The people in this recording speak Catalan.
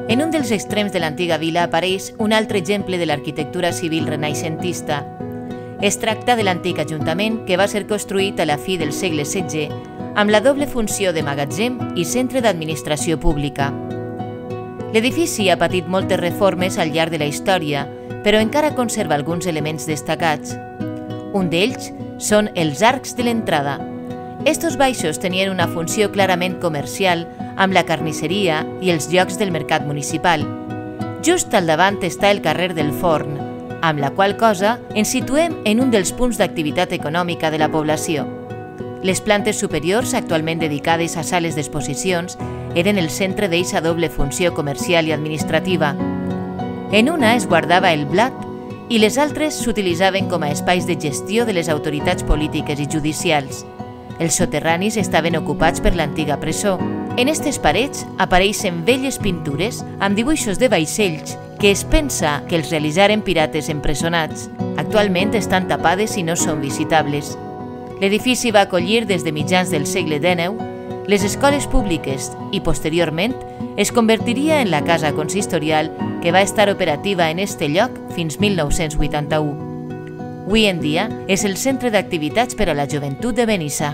En un dels extrems de l'antiga vila apareix un altre exemple de l'arquitectura civil renaixentista. Es tracta de l'antic ajuntament que va ser construït a la fi del segle XVI amb la doble funció de magatzem i centre d'administració pública. L'edifici ha patit moltes reformes al llarg de la història, però encara conserva alguns elements destacats. Un d'ells són els arcs de l'entrada. Estos baixos tenien una funció clarament comercial amb la carnisseria i els llocs del mercat municipal. Just al davant està el carrer del Forn, amb la qual cosa ens situem en un dels punts d'activitat econòmica de la població. Les plantes superiors, actualment dedicades a sales d'exposicions, eren el centre d'eixa doble funció comercial i administrativa. En una es guardava el blat i les altres s'utilitzaven com a espais de gestió de les autoritats polítiques i judicials. Els soterranis estaven ocupats per l'antiga presó. En aquestes parets apareixen velles pintures amb dibuixos de vaixells que es pensa que els realitzaren pirates empresonats. Actualment estan tapades i no són visitables. L'edifici va acollir des de mitjans del segle XIX les escoles públiques i posteriorment es convertiria en la casa consistorial que va estar operativa en este lloc fins 1981. Avui en dia és el centre d'activitats per a la joventut de Benissa.